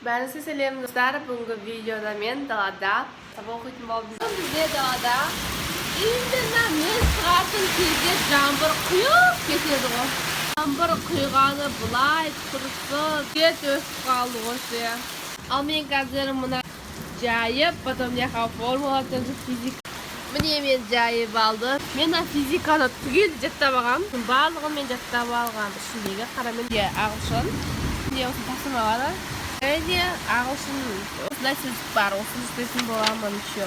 Beni sesleyeyim dostlar, bugünkü videoda men dalada sabah o'qiyotgan bo'ldim. Bizde dalada indamay men soatning tezda jamg'ir quyib ketadi. Jamg'ir quygani bulay tursin, ket o'sib qoldi o'sha. Al men hozir buni jayib, потом я формуласын fizik. Mene men jayib oldim. Men fizikani tugil jattab olgam. Barlig'ini men jattab olgam. Shunga qaraman. Ағылшын. Ne olsun tasım var. Öyle ағылшын. Nasıl var? Olsun istesin bolamam şu.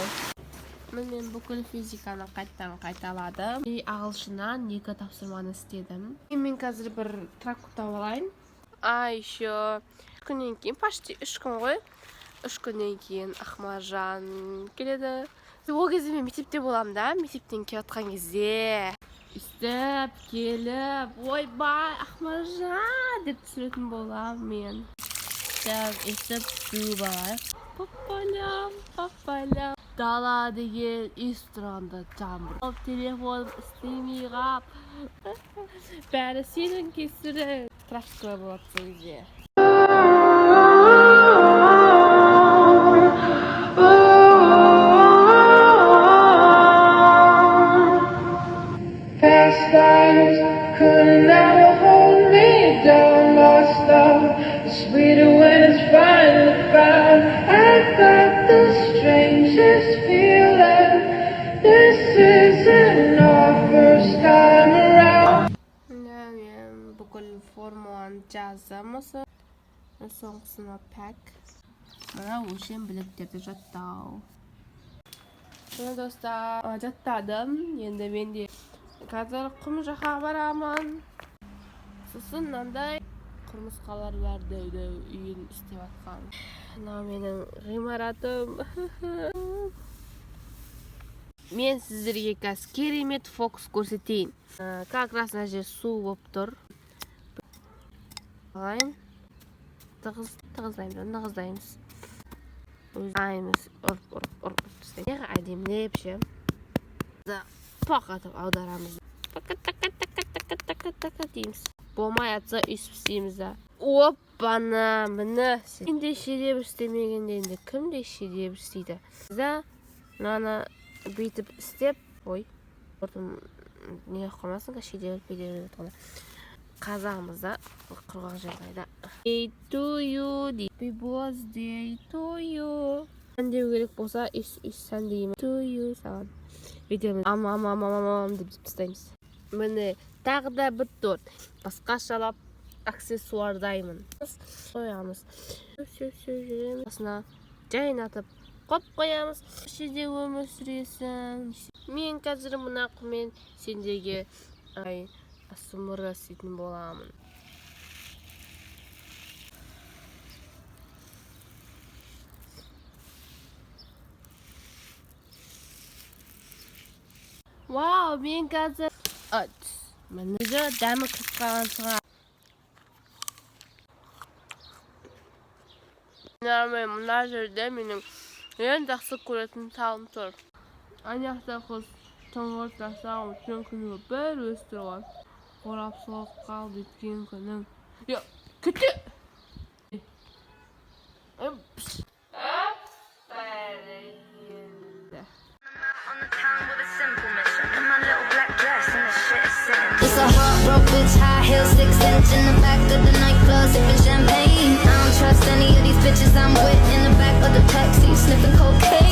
Men бүкіл физиканы қайталадым. Ағылшыннан 2 тапсырманы істедім. Мен қазір бір трактат алайын. Еще күннен кейін почти 3 күн ғой. 3 күннен кейін Ахмаржан келеді. Ол кезде мен мектепте боламын да. Мектептен келіп жатқан кезде істеп келіп, ойбай, Ахмаржан деп түсіретін боламын мен. Істеп сүйіп алайық. Папалям. Дала деген истранда жамбыр. Телефоным істемей қап. Бәрі сенің кесірі. Трактор болады сол кезде. Past lives could never hold me down. Lost love is sweeter when it's finally found. I got the strangest feeling. This isn't our first time around. Ben bugün formularını жазамыз. Соңғысына пәк. Мына ошен білектерді жаттау. Достар, жаттадым. Енді менде қазір құм жаққа барамын. Сосын мынандай құмырсқалар барды үйін істеп жатқан. Мынау менің ғимаратым. Мен сіздерге қазір керемет фокус көрсетейін. Как раз мына жер су болып тұр. Тығыздаймыз. Ұрып тастаймыз. Әдемілеп ше. Тоқатып аударамыз. Така дейміз. Болмай атса үсіп істейміз. Оппана, міне. Менде шедевр істемегенде енді кімде шедевр істейді? Мынаны бүйтіп істеп, не қылмасын, шедевр педевр қазағымызда құрғақ жағдайда. Day to you, happy birthday to you. Сәндеу керек болса, сәндеймін. To you, саған. Видеомен ам деп тастаймыз. Міне тағы да бір торт. Басқашалап аксессуардаймын. Қоямыз. Сөз жүреміз. Басына жайнатып қоп қоямыз. Шеде өмір сүресің. Мен қазір мына құмен сендерге асымыры істейтін боламын. Вау, мен қазір міне дәмі қысқаған шығар. Мына жерде менің ең жақсы көретін тауым тұр. Аяқта қыз тұңғыр тастаған өткен күні бір өстірген. Қорап соғып қалды еткен күнің. Күтті! It's a heartbroken bitch, high heels, 6 inch in the back of the nightclub, sipping champagne. I don't trust any of these bitches I'm with in the back of the taxi, sniffing cocaine.